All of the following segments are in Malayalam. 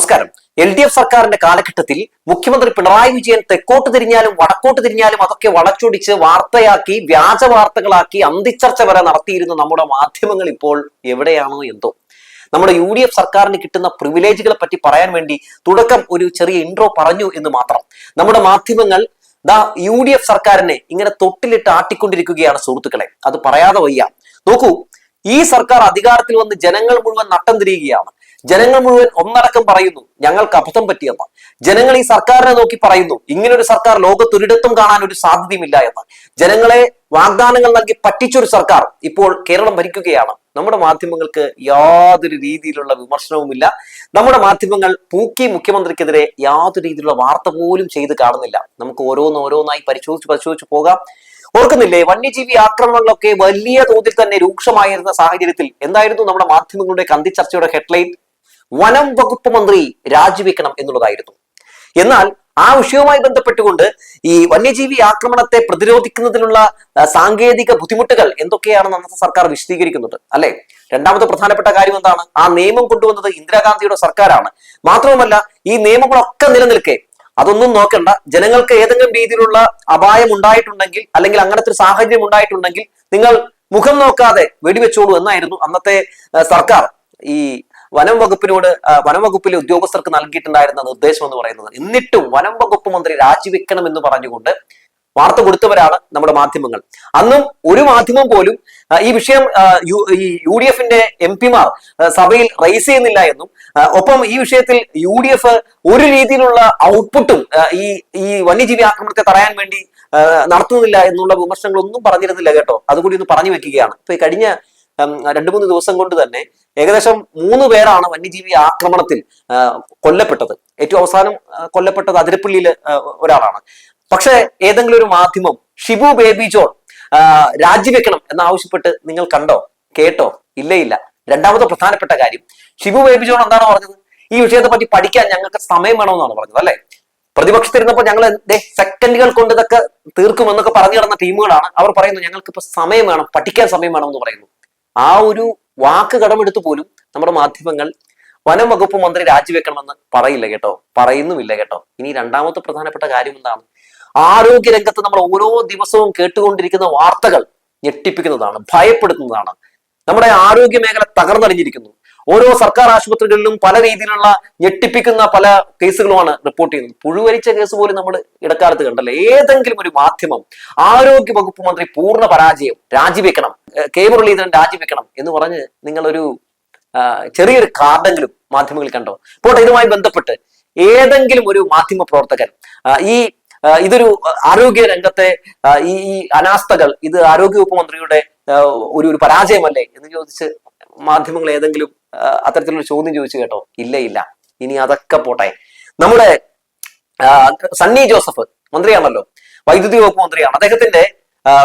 നമസ്കാരം. LDF സർക്കാരിന്റെ കാലഘട്ടത്തിൽ മുഖ്യമന്ത്രി പിണറായി വിജയൻ തെക്കോട്ട് തിരിഞ്ഞാലും വടക്കോട്ട് തിരിഞ്ഞാലും അതൊക്കെ വളച്ചൊടിച്ച് വാർത്തയാക്കി, വ്യാജ വാർത്തകളാക്കി അന്തിച്ചർച്ച വരെ നടത്തിയിരുന്ന നമ്മുടെ മാധ്യമങ്ങൾ ഇപ്പോൾ എവിടെയാണോ എന്തോ. നമ്മുടെ UDF സർക്കാരിന് കിട്ടുന്ന പ്രിവിലേജുകളെ പറ്റി പറയാൻ വേണ്ടി തുടക്കം ഒരു ചെറിയ ഇൻട്രോ പറഞ്ഞു എന്ന് മാത്രം. നമ്മുടെ മാധ്യമങ്ങൾ UDF സർക്കാരിനെ ഇങ്ങനെ തൊട്ടിലിട്ട് ആട്ടിക്കൊണ്ടിരിക്കുകയാണ് സുഹൃത്തുക്കളെ. അത് പറയാതെ വയ്യ. നോക്കൂ, ഈ സർക്കാർ അധികാരത്തിൽ വന്ന് ജനങ്ങൾ മുഴുവൻ നട്ടം തിരിയുകയാണ്. ജനങ്ങൾ മുഴുവൻ ഒന്നടക്കം പറയുന്നു ഞങ്ങൾക്ക് അബദ്ധം പറ്റിയെന്ന്. ജനങ്ങൾ ഈ സർക്കാരിനെ നോക്കി പറയുന്നു ഇങ്ങനൊരു സർക്കാർ ലോകത്തൊരിടത്തും കാണാൻ ഒരു സാധ്യതയുമില്ല എന്ന്. ജനങ്ങളെ വാഗ്ദാനങ്ങൾ നൽകി പറ്റിച്ചൊരു സർക്കാർ ഇപ്പോൾ കേരളം ഭരിക്കുകയാണ്. നമ്മുടെ മാധ്യമങ്ങൾക്ക് യാതൊരു രീതിയിലുള്ള വിമർശനവുമില്ല. നമ്മുടെ മാധ്യമങ്ങൾ പൂക്കി മുഖ്യമന്ത്രിക്കെതിരെ യാതൊരു രീതിയിലുള്ള വാർത്ത പോലും ചെയ്ത് കാണുന്നില്ല. നമുക്ക് ഓരോന്നായി പരിശോധിച്ച് പോകാം. ഓർക്കുന്നില്ലേ, വന്യജീവി ആക്രമണങ്ങളൊക്കെ വലിയ തോതിൽ തന്നെ രൂക്ഷമായിരുന്ന സാഹചര്യത്തിൽ എന്തായിരുന്നു നമ്മുടെ മാധ്യമങ്ങളുടെ കന്തിച്ചർച്ചയുടെ ഹെഡ്ലൈൻ? വനം വകുപ്പ് മന്ത്രി രാജിവെക്കണം എന്നുള്ളതായിരുന്നു. എന്നാൽ ആ വിഷയവുമായി ബന്ധപ്പെട്ടുകൊണ്ട് ഈ വന്യജീവി ആക്രമണത്തെ പ്രതിരോധിക്കുന്നതിനുള്ള സാങ്കേതിക ബുദ്ധിമുട്ടുകൾ എന്തൊക്കെയാണെന്ന് അന്നത്തെ സർക്കാർ വിശദീകരിക്കുന്നുണ്ട് അല്ലെ. രണ്ടാമത്തെ പ്രധാനപ്പെട്ട കാര്യം എന്താണ്? ആ നിയമം കൊണ്ടുവന്നത് ഇന്ദിരാഗാന്ധിയുടെ സർക്കാരാണ്. മാത്രവുമല്ല, ഈ നിയമങ്ങളൊക്കെ നിലനിൽക്കെ അതൊന്നും നോക്കണ്ട, ജനങ്ങൾക്ക് ഏതെങ്കിലും രീതിയിലുള്ള അപായം ഉണ്ടായിട്ടുണ്ടെങ്കിൽ അല്ലെങ്കിൽ അങ്ങനത്തെ ഒരു സാഹചര്യം ഉണ്ടായിട്ടുണ്ടെങ്കിൽ നിങ്ങൾ മുഖം നോക്കാതെ വെടിവെച്ചോളൂ എന്നായിരുന്നു അന്നത്തെ സർക്കാർ ഈ വനം വകുപ്പിലെ ഉദ്യോഗസ്ഥർക്ക് നൽകിയിട്ടുണ്ടായിരുന്ന നിർദ്ദേശം എന്ന് പറയുന്നത്. എന്നിട്ടും വനം വകുപ്പ് മന്ത്രി രാജിവെക്കണം എന്ന് പറഞ്ഞുകൊണ്ട് വാർത്ത കൊടുത്തവരാണ് നമ്മുടെ മാധ്യമങ്ങൾ. അന്നും ഒരു മാധ്യമം പോലും ഈ വിഷയം UDFന്റെ MP-മാർ സഭയിൽ റൈസ് ചെയ്യുന്നില്ല എന്നും ഒപ്പം ഈ വിഷയത്തിൽ UDF ഒരു രീതിയിലുള്ള ഔട്ട്പുട്ടും ഈ വന്യജീവി ആക്രമണത്തെ തടയാൻ വേണ്ടി നടത്തുന്നില്ല എന്നുള്ള വിമർശനങ്ങളൊന്നും പറഞ്ഞിരുന്നില്ല കേട്ടോ. അതുകൂടി ഒന്ന് പറഞ്ഞു വെക്കുകയാണ്. ഇപ്പൊ ഈ കഴിഞ്ഞ 2-3 ദിവസം കൊണ്ട് തന്നെ ഏകദേശം 3 പേരാണ് വന്യജീവി ആക്രമണത്തിൽ കൊല്ലപ്പെട്ടത്. ഏറ്റവും അവസാനം കൊല്ലപ്പെട്ടത് അതിരപ്പള്ളിയിൽ ഒരാളാണ്. പക്ഷെ ഏതെങ്കിലും ഒരു മാധ്യമം ഷിബു ബേബി ജോൺ രാജിവെക്കണം എന്നാവശ്യപ്പെട്ട് നിങ്ങൾ കണ്ടോ, കേട്ടോ? ഇല്ല. രണ്ടാമത്തെ പ്രധാനപ്പെട്ട കാര്യം, ഷിബു ബേബി ജോൺ എന്താണ് പറഞ്ഞത്? ഈ വിഷയത്തെ പറ്റി പഠിക്കാൻ ഞങ്ങൾക്ക് സമയം വേണമെന്നാണ് പറഞ്ഞത് അല്ലെ. പ്രതിപക്ഷത്തിരുന്നപ്പോൾ ഞങ്ങൾ സെക്കൻഡുകൾ കൊണ്ട് ഇതൊക്കെ തീർക്കുമെന്നൊക്കെ പറഞ്ഞു കിടന്ന ടീമുകളാണ്. അവർ പറയുന്നു ഞങ്ങൾക്കിപ്പോ സമയം വേണം, പഠിക്കാൻ സമയം വേണമെന്ന് പറയുന്നു. ആ ഒരു വാക്ക് കടമെടുത്ത് പോലും നമ്മുടെ മാധ്യമങ്ങൾ വനം വകുപ്പ് മന്ത്രി രാജിവെക്കണമെന്ന് പറയില്ല കേട്ടോ, പറയുന്നുമില്ല കേട്ടോ. ഇനി രണ്ടാമത്തെ പ്രധാനപ്പെട്ട കാര്യം എന്താണ്? ആരോഗ്യ രംഗത്ത് നമ്മൾ ഓരോ ദിവസവും കേട്ടുകൊണ്ടിരിക്കുന്ന വാർത്തകൾ ഞെട്ടിപ്പിക്കുന്നതാണ്, ഭയപ്പെടുത്തുന്നതാണ്. നമ്മുടെ ആരോഗ്യ മേഖല തകർന്നടിഞ്ഞിരിക്കുന്നു. ഓരോ സർക്കാർ ആശുപത്രികളിലും പല രീതിയിലുള്ള ഞെട്ടിപ്പിക്കുന്ന പല കേസുകളുമാണ് റിപ്പോർട്ട് ചെയ്യുന്നത്. പുഴുവരിച്ച കേസ് പോലും നമ്മൾ ഇടക്കാലത്ത് കണ്ടല്ലേ. ഏതെങ്കിലും ഒരു മാധ്യമം ആരോഗ്യ വകുപ്പ് മന്ത്രി പൂർണ്ണ പരാജയം, രാജിവെക്കണം, കെ മുരളീധരൻ രാജിവെക്കണം എന്ന് പറഞ്ഞ് നിങ്ങളൊരു ചെറിയൊരു കാർഡെങ്കിലും മാധ്യമങ്ങളിൽ കണ്ടോ? പോട്ടെ, ഇതുമായി ബന്ധപ്പെട്ട് ഏതെങ്കിലും ഒരു മാധ്യമ പ്രവർത്തകൻ ഇതൊരു ആരോഗ്യ രംഗത്തെ ഈ അനാസ്ഥകൾ ഇത് ആരോഗ്യവകുപ്പ് മന്ത്രിയുടെ ഒരു പരാജയമല്ലേ എന്ന് ചോദിച്ച് മാധ്യമങ്ങൾ ഏതെങ്കിലും അത്തരത്തിലൊരു ചോദ്യം ചോദിച്ചു കേട്ടോ? ഇല്ല. ഇനി അതൊക്കെ പോട്ടെ, നമ്മുടെ സണ്ണി ജോസഫ് മന്ത്രിയാണല്ലോ, വൈദ്യുതി വകുപ്പ് മന്ത്രിയാണ്. അദ്ദേഹത്തിന്റെ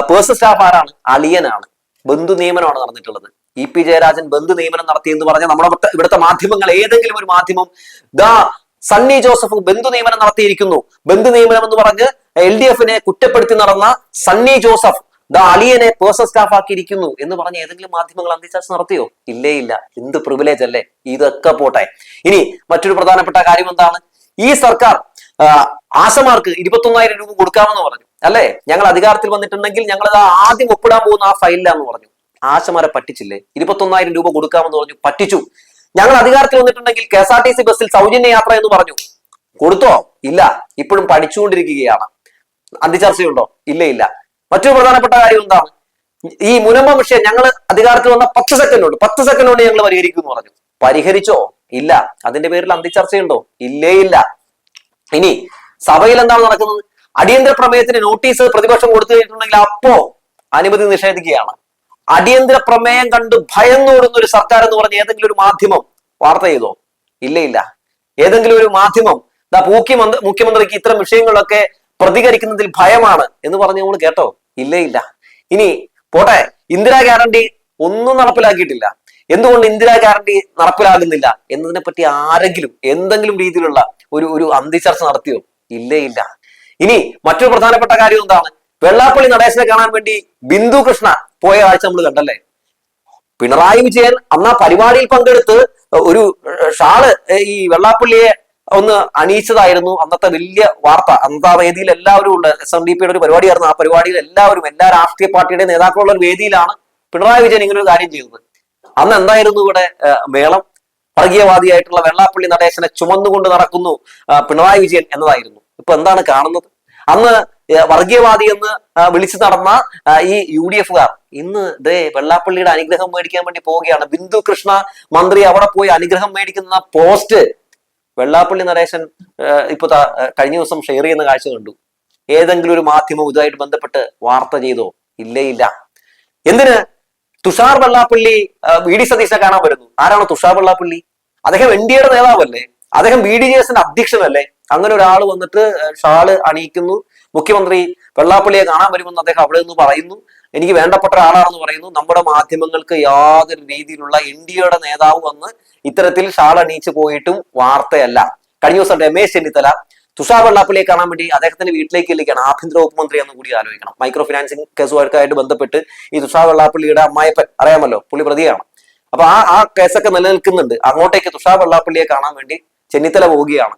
പേഴ്സണൽ സ്റ്റാഫ് ആരാണ്? അളിയനാണ്. ബന്ധു നിയമനമാണ് നടന്നിട്ടുള്ളത്. EP ജയരാജൻ ബന്ധു നിയമനം നടത്തിയെന്ന് പറഞ്ഞ നമ്മുടെ ഇവിടുത്തെ മാധ്യമങ്ങൾ, ഏതെങ്കിലും ഒരു മാധ്യമം സണ്ണി ജോസഫ് ബന്ധു നിയമനം നടത്തിയിരിക്കുന്നു, ബന്ധു നിയമനം എന്ന് പറഞ്ഞ് LDFനെ കുറ്റപ്പെടുത്തി നടന്ന സണ്ണി ജോസഫ് അളിയനെ പേഴ്സണൽ സ്റ്റാഫ് ആക്കിയിരിക്കുന്നു എന്ന് പറഞ്ഞ് ഏതെങ്കിലും മാധ്യമങ്ങൾ അന്തിച്ചർച്ച നടത്തിയോ? ഇല്ല. എന്ത് പ്രിവിലേജ് അല്ലേ. ഇതൊക്കെ പോട്ടെ. ഇനി മറ്റൊരു പ്രധാനപ്പെട്ട കാര്യം എന്താണ്? ഈ സർക്കാർ ആശമാർക്ക് 21,000 രൂപ കൊടുക്കാമെന്ന് പറഞ്ഞു അല്ലെ. ഞങ്ങൾ അധികാരത്തിൽ വന്നിട്ടുണ്ടെങ്കിൽ ഞങ്ങൾ ആദ്യം ഒപ്പിടാൻ പോകുന്ന ആ ഫയലിലാന്ന് പറഞ്ഞു. ആശമാരെ പറ്റിച്ചില്ലേ? 21,000 രൂപ കൊടുക്കാമെന്ന് പറഞ്ഞു, പറ്റിച്ചു. ഞങ്ങൾ അധികാരത്തിൽ വന്നിട്ടുണ്ടെങ്കിൽ KSRTC ബസ്സിൽ സൗജന്യ യാത്ര എന്ന് പറഞ്ഞു, കൊടുത്തോ? ഇല്ല. ഇപ്പോഴും പഠിച്ചുകൊണ്ടിരിക്കുകയാണ്. അന്തിച്ചർച്ചയുണ്ടോ? ഇല്ല. മറ്റൊരു പ്രധാനപ്പെട്ട കാര്യം എന്താണ്? ഈ മുനമ്പ വിഷയം ഞങ്ങൾ അധികാരത്തിൽ വന്ന 10 സെക്കൻഡ് കൊണ്ട് ഞങ്ങൾ പരിഹരിക്കുമെന്ന് പറഞ്ഞു. പരിഹരിച്ചോ? ഇല്ല. അതിന്റെ പേരിൽ അന്തിച്ചർച്ചയുണ്ടോ? ഇല്ല. ഇനി സഭയിൽ എന്താണ് നടക്കുന്നത്? അടിയന്തര പ്രമേയത്തിന് നോട്ടീസ് പ്രതിപക്ഷം കൊടുത്തു കഴിഞ്ഞിട്ടുണ്ടെങ്കിൽ അപ്പോ അനുമതി നിഷേധിക്കുകയാണ്. അടിയന്തര പ്രമേയം കണ്ട് ഭയന്നോടുന്ന ഒരു സർക്കാർ എന്ന് പറഞ്ഞ ഏതെങ്കിലും ഒരു മാധ്യമം വാർത്ത ചെയ്തോ? ഇല്ല. ഏതെങ്കിലും ഒരു മാധ്യമം മുഖ്യമന്ത്രിക്ക് ഇത്തരം വിഷയങ്ങളൊക്കെ പ്രതികരിക്കുന്നതിൽ ഭയമാണ് എന്ന് പറഞ്ഞ് നമ്മൾ കേട്ടോ? ഇല്ല. ഇനി പോട്ടെ, ഇന്ദിരാ ഗ്യാരണ്ടി ഒന്നും നടപ്പിലാക്കിയിട്ടില്ല. എന്തുകൊണ്ട് ഇന്ദിരാ ഗ്യാരണ്ടി നടപ്പിലാകുന്നില്ല എന്നതിനെ പറ്റി ആരെങ്കിലും എന്തെങ്കിലും രീതിയിലുള്ള ഒരു അന്തിച്ചർച്ച നടത്തിയോ? ഇല്ല. ഇനി മറ്റൊരു പ്രധാനപ്പെട്ട കാര്യം എന്താണ്? വെള്ളാപ്പള്ളി നടേശനെ കാണാൻ വേണ്ടി ബിന്ദു കൃഷ്ണ പോയ ആഴ്ച നമ്മൾ കണ്ടല്ലേ. പിണറായി വിജയൻ അന്ന് ആ പരിപാടിയിൽ പങ്കെടുത്ത് ഒരു ഷാള് ഈ വെള്ളാപ്പള്ളിയെ ഒന്ന് അണിയിച്ചതായിരുന്നു അന്നത്തെ വലിയ വാർത്ത. അന്നത്തെ ആ വേദിയിൽ എല്ലാവരും ഉണ്ട്. SNDPയുടെ ഒരു പരിപാടിയായിരുന്നു. ആ പരിപാടിയിൽ എല്ലാവരും, എല്ലാ രാഷ്ട്രീയ പാർട്ടിയുടെ നേതാക്കളുള്ള ഒരു വേദിയിലാണ് പിണറായി വിജയൻ ഇങ്ങനെ ഒരു കാര്യം ചെയ്തത്. അന്ന് എന്തായിരുന്നു ഇവിടെ മേളം? വർഗീയവാദിയായിട്ടുള്ള വെള്ളാപ്പള്ളി നടേശനെ ചുമന്നുകൊണ്ട് നടക്കുന്നു പിണറായി വിജയൻ എന്നതായിരുന്നു. ഇപ്പൊ എന്താണ് കാണുന്നത്? അന്ന് വർഗീയവാദി എന്ന് വിളിച്ചു നടന്ന ഈ UDFകാർ ഇന്ന് ദേ വെള്ളാപ്പള്ളിയുടെ അനുഗ്രഹം മേടിക്കാൻ വേണ്ടി പോവുകയാണ്. ബിന്ദു കൃഷ്ണ മന്ത്രി അവിടെ പോയി അനുഗ്രഹം മേടിക്കുന്ന പോസ്റ്റ് വെള്ളാപ്പള്ളി നടേശൻ ഇപ്പൊ കഴിഞ്ഞ ദിവസം ഷെയർ ചെയ്യുന്ന കാഴ്ച കണ്ടു. ഏതെങ്കിലും ഒരു മാധ്യമം ഇതുമായിട്ട് ബന്ധപ്പെട്ട് വാർത്ത ചെയ്തോ? ഇല്ലേ ഇല്ല. എന്തിന്? തുഷാർ വെള്ളാപ്പള്ളി VD സതീശനെ കാണാൻ വരുന്നു. ആരാണ് തുഷാർ വെള്ളാപ്പള്ളി? അദ്ദേഹം NDAയുടെ നേതാവല്ലേ? അദ്ദേഹം BDJSന്റെ അധ്യക്ഷനല്ലേ? അങ്ങനെ ഒരാൾ വന്നിട്ട് ഷാള് അണിയിക്കുന്നു. മുഖ്യമന്ത്രി വെള്ളാപ്പള്ളിയെ കാണാൻ വരുമെന്ന് അദ്ദേഹം അവിടെ നിന്ന് പറയുന്നു. എനിക്ക് വേണ്ടപ്പെട്ട ഒരാളാണെന്ന് പറയുന്നു. നമ്മുടെ മാധ്യമങ്ങൾക്ക് യാതൊരു രീതിയിലുള്ള NDAയുടെ നേതാവ് വന്ന് ഇത്തരത്തിൽ ഷാൾ അണിയിച്ചു പോയിട്ടും വാർത്തയല്ല. കഴിഞ്ഞ ദിവസം രമേശ് ചെന്നിത്തല തുഷാർ വെള്ളാപ്പള്ളിയെ കാണാൻ വേണ്ടി അദ്ദേഹത്തിന്റെ വീട്ടിലേക്ക് ഇരിക്കുകയാണ്. ആഭ്യന്തര വകുപ്പ് മന്ത്രി എന്ന് കൂടി ആലോചിക്കണം. മൈക്രോ ഫിനാൻസിങ് കേസുമായിട്ട് ബന്ധപ്പെട്ട് ഈ തുഷാർ വെള്ളാപ്പള്ളിയുടെ അമ്മായപ്പൻ അറിയാമല്ലോ, പുള്ളി പ്രതിയാണ്. അപ്പൊ ആ കേസൊക്കെ നിലനിൽക്കുന്നുണ്ട്. അങ്ങോട്ടേക്ക് തുഷാർ വെള്ളാപ്പള്ളിയെ കാണാൻ വേണ്ടി ചെന്നിത്തല പോവുകയാണ്.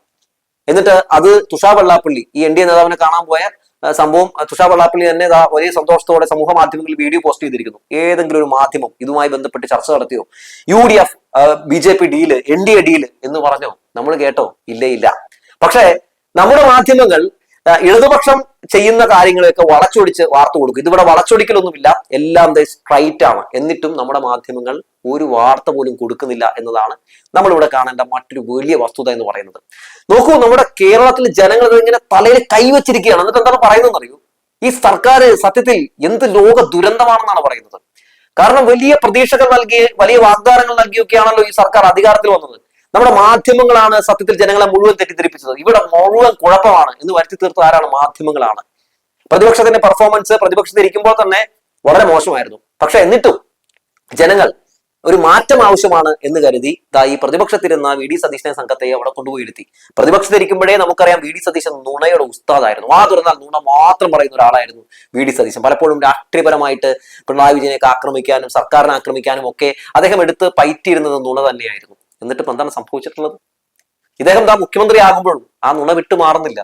എന്നിട്ട് അത് തുഷാർ വെള്ളാപ്പള്ളി ഈ NDA നേതാവിനെ കാണാൻ പോയ സംഭവം തുഷാർ വെള്ളാപ്പള്ളി തന്നെ വലിയ സന്തോഷത്തോടെ സമൂഹ മാധ്യമങ്ങളിൽ വീഡിയോ പോസ്റ്റ് ചെയ്തിരിക്കുന്നു. ഏതെങ്കിലും ഒരു മാധ്യമം ഇതുമായി ബന്ധപ്പെട്ട് ചർച്ച നടത്തിയോ? UDF BJP deal, NDA deal എന്ന് പറഞ്ഞോ? നമ്മൾ കേട്ടോ? ഇല്ലേ ഇല്ല. പക്ഷേ നമ്മുടെ മാധ്യമങ്ങൾ ഇടതുപക്ഷം ചെയ്യുന്ന കാര്യങ്ങളെയൊക്കെ വളച്ചൊടിച്ച് വാർത്ത കൊടുക്കും. ഇതിവിടെ വളച്ചൊടിക്കലൊന്നുമില്ല, എല്ലാം സ്ട്രൈറ്റ് ആണ്. എന്നിട്ടും നമ്മുടെ മാധ്യമങ്ങൾ ഒരു വാർത്ത പോലും കൊടുക്കുന്നില്ല എന്നതാണ് നമ്മളിവിടെ കാണേണ്ട മറ്റൊരു വലിയ വസ്തുത എന്ന് പറയുന്നത്. നോക്കൂ, നമ്മുടെ കേരളത്തിൽ ജനങ്ങൾ ഇങ്ങനെ തലയിൽ കൈവച്ചിരിക്കുകയാണ്. എന്നിട്ട് എന്താണ് പറയുന്നതെന്ന് അറിയൂ? ഈ സർക്കാർ സത്യത്തിൽ എന്ത് ലോക ദുരന്തമാണെന്നാണ് പറയുന്നത്. കാരണം വലിയ പ്രതീക്ഷകൾ നൽകി, വലിയ വാഗ്ദാനങ്ങൾ നൽകിയൊക്കെയാണല്ലോ ഈ സർക്കാർ അധികാരത്തിൽ വന്നത്. നമ്മുടെ മാധ്യമങ്ങളാണ് സത്യത്തിൽ ജനങ്ങളെ മുഴുവൻ തെറ്റിദ്ധരിപ്പിച്ചത്. ഇവിടെ മുഴുവൻ കുഴപ്പമാണ് എന്ന് വരുത്തി തീർത്ത ആരാണ്? മാധ്യമങ്ങളാണ്. പ്രതിപക്ഷത്തിന്റെ പെർഫോമൻസ് പ്രതിപക്ഷത്തിരിക്കുമ്പോൾ തന്നെ വളരെ മോശമായിരുന്നു. പക്ഷെ എന്നിട്ടും ജനങ്ങൾ ഒരു മാറ്റം ആവശ്യമാണ് എന്ന് കരുതി ഈ പ്രതിപക്ഷത്തിരുന്ന VD സതീശനെ സംഘത്തെ അവിടെ കൊണ്ടുപോയി ഇരുത്തി. പ്രതിപക്ഷത്തിരിക്കുമ്പോഴേ നമുക്കറിയാം VD സതീശൻ നുണയുടെ ഉസ്താദായിരുന്നു. തുറന്നാൽ നുണ മാത്രം പറയുന്ന ഒരാളായിരുന്നു VD സതീശൻ. പലപ്പോഴും രാഷ്ട്രീയപരമായിട്ട് പിണറായി വിജയനെയൊക്കെ ആക്രമിക്കാനും സർക്കാരിനെ ആക്രമിക്കാനും ഒക്കെ അദ്ദേഹം എടുത്ത് പയറ്റിയിരുന്നത് നുണ തന്നെയായിരുന്നു. എന്നിട്ട് ഇപ്പൊ എന്താണ് സംഭവിച്ചിട്ടുള്ളത്? ഇദ്ദേഹം മുഖ്യമന്ത്രി ആകുമ്പോഴും ആ നുണ വിട്ടു മാറുന്നില്ല.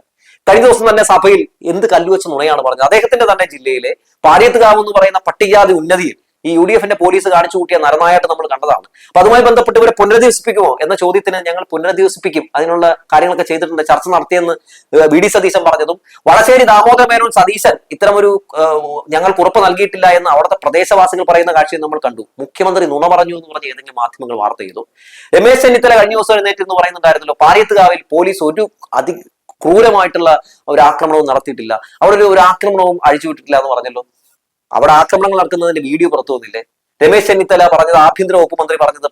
കഴിഞ്ഞ ദിവസം തന്നെ സഭയിൽ എന്ത് കല്ലുവെച്ച നുണയാണ് പറഞ്ഞത്. അദ്ദേഹത്തിന്റെ തന്നെ ജില്ലയിലെ പാടിയത്തുകാവ് എന്ന് പറയുന്ന പട്ടികജാതി ഉന്നതിയിൽ ഈ UDFന്റെ പോലീസ് കാണിച്ചു കൂട്ടിയ നരനായിട്ട് നമ്മൾ കണ്ടതാണ്. അപ്പൊ അതുമായി ബന്ധപ്പെട്ട് ഇവരെ പുനരധിവസിപ്പിക്കുമോ എന്ന ചോദ്യത്തിന് ഞങ്ങൾ പുനരധിവസിപ്പിക്കും, അതിനുള്ള കാര്യങ്ങളൊക്കെ ചെയ്തിട്ടുണ്ട്, ചർച്ച നടത്തിയെന്ന് VD സതീശൻ പറഞ്ഞതും വളശ്ശേരി ദാമോദര മേനോൻ സതീശൻ ഇത്തരമൊരു ഞങ്ങൾക്ക് ഉറപ്പ് നൽകിയിട്ടില്ല എന്ന് അവിടുത്തെ പ്രദേശവാസികൾ പറയുന്ന കാഴ്ചയും നമ്മൾ കണ്ടു. മുഖ്യമന്ത്രി നുണ പറഞ്ഞു എന്ന് പറഞ്ഞ് ഏതെങ്കിലും മാധ്യമങ്ങൾ വാർത്ത ചെയ്തു. രമേശ് ചെന്നിത്തല കഴിഞ്ഞ ദിവസം എഴുന്നേറ്റ് എന്ന് പറയുന്നുണ്ടായിരുന്നല്ലോ, പാരിയത്തുകാവിൽ പോലീസ് ഒരു ക്രൂരമായിട്ടുള്ള ഒരു ആക്രമണവും നടത്തിയിട്ടില്ല, അവിടെ ഒരു ആക്രമണവും അഴിച്ചുവിട്ടിട്ടില്ല എന്ന് പറഞ്ഞല്ലോ. അവിടെ ആക്രമണങ്ങൾ നടക്കുന്നതിന്റെ വീഡിയോ പുറത്തു വന്നില്ലേ? രമേശ് ചെന്നിത്തല പറഞ്ഞത്, ആഭ്യന്തര വകുപ്പ് മന്ത്രി പറഞ്ഞത്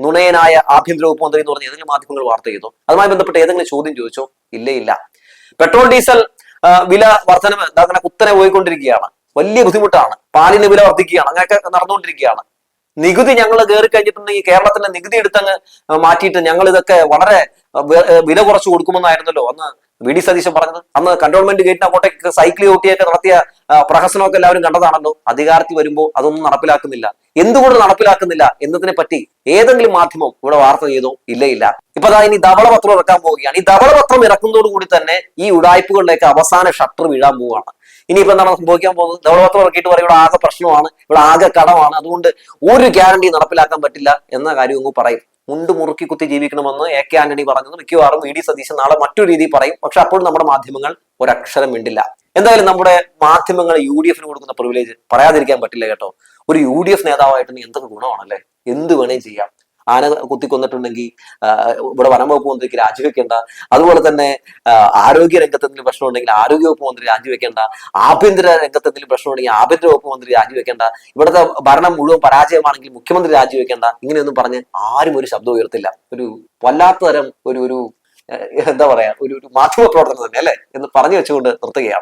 നുണയനായ ആഭ്യന്തര വകുപ്പ് മന്ത്രി എന്ന് പറഞ്ഞ് ഏതെങ്കിലും മാധ്യമങ്ങൾ വാർത്ത ചെയ്തോ? അതുമായി ബന്ധപ്പെട്ട് ഏതെങ്കിലും ചോദ്യം ചോദിച്ചോ? ഇല്ലേ ഇല്ല. പെട്രോൾ ഡീസൽ വില വർധനവ് അങ്ങനെ കുത്തനെ പോയിക്കൊണ്ടിരിക്കുകയാണ്. വലിയ ബുദ്ധിമുട്ടാണ്. പാലിന് വില വർദ്ധിക്കുകയാണ്. അങ്ങനെയൊക്കെ നടന്നുകൊണ്ടിരിക്കുകയാണ്. നികുതി ഞങ്ങൾ കയറി കഴിഞ്ഞിട്ടുണ്ടെങ്കിൽ കേരളത്തിന്റെ നികുതി എടുത്തങ്ങ് മാറ്റിയിട്ട് ഞങ്ങൾ ഇതൊക്കെ വളരെ വില കുറച്ച് കൊടുക്കുമെന്നായിരുന്നല്ലോ അന്ന് VD സതീശൻ പറഞ്ഞത്. അന്ന് കന്റോൺമെന്റ് ഗേറ്റിന് അങ്ങോട്ടേക്ക് സൈക്കിൾ ഊട്ടിയൊക്കെ നടത്തിയ പ്രഹസനമൊക്കെ എല്ലാവരും കണ്ടതാണല്ലോ. അധികാരത്തിൽ വരുമ്പോൾ അതൊന്നും നടപ്പിലാക്കുന്നില്ല. എന്തുകൊണ്ട് നടപ്പിലാക്കുന്നില്ല എന്നതിനെ പറ്റി ഏതെങ്കിലും മാധ്യമം ഇവിടെ വാർത്ത ചെയ്തോ? ഇല്ലേ ഇല്ല. ഇപ്പൊ ഇനി ധവളപത്രം ഇറക്കാൻ പോവുകയാണ്. ഈ ധവളപത്രം ഇറക്കുന്നതോടുകൂടി തന്നെ ഈ ഉടായ്പകളിലേക്ക് അവസാന ഷട്ടർ വീഴാൻ പോവുകയാണ്. ഇനിയിപ്പോ എന്താണ് സംഭവിക്കാൻ പോകുന്നത്? ധവളപത്രം ഇറക്കിയിട്ട് പറയും ഇവിടെ ആകെ പ്രശ്നമാണ്, ഇവിടെ ആകെ കടമാണ്, അതുകൊണ്ട് ഒരു ഗ്യാരണ്ടി നടപ്പിലാക്കാൻ പറ്റില്ല എന്ന കാര്യം അങ്ങ് പറയും. മുണ്ട് മുറുക്കി കുത്തി ജീവിക്കണമെന്ന് AK ആന്റണി പറഞ്ഞത് മിക്കവാറും VD സതീശൻ നാളെ മറ്റൊരു രീതി പറയും. പക്ഷെ അപ്പോൾ നമ്മുടെ മാധ്യമങ്ങൾ ഒരക്ഷരം മിണ്ടില്ല. എന്തായാലും നമ്മുടെ മാധ്യമങ്ങൾ UDFന് കൊടുക്കുന്ന പ്രിവിലേജ് പറയാതിരിക്കാൻ പറ്റില്ല കേട്ടോ. ഒരു UDF നേതാവായിട്ട് എന്തൊക്കെ ഗുണമാണല്ലേ? എന്ത് വേണേലും ചെയ്യാം. ആന കുത്തിക്കൊന്നിട്ടുണ്ടെങ്കിൽ ഇവിടെ വനംവകുപ്പ് മന്ത്രിക്ക് രാജിവെക്കേണ്ട, അതുപോലെ തന്നെ ആരോഗ്യ രംഗത്ത് എന്തെങ്കിലും പ്രശ്നം ഉണ്ടെങ്കിൽ ആരോഗ്യവകുപ്പ് മന്ത്രി രാജിവെക്കേണ്ട, ആഭ്യന്തര രംഗത്ത് എന്തെങ്കിലും പ്രശ്നം ഉണ്ടെങ്കിൽ ആഭ്യന്തര വകുപ്പ് മന്ത്രി രാജിവെക്കേണ്ട, ഇവിടുത്തെ ഭരണം മുഴുവൻ പരാജയമാണെങ്കിൽ മുഖ്യമന്ത്രി രാജിവെക്കേണ്ട, ഇങ്ങനെയൊന്നും പറഞ്ഞ് ആരും ഒരു ശബ്ദം ഉയർത്തില്ല. ഒരു വല്ലാത്ത തരം ഒരു എന്താ പറയാ ഒരു മാധ്യമ പ്രവർത്തനം തന്നെ അല്ലേ എന്ന് പറഞ്ഞു വെച്ചുകൊണ്ട് നിർത്തുകയാണ്.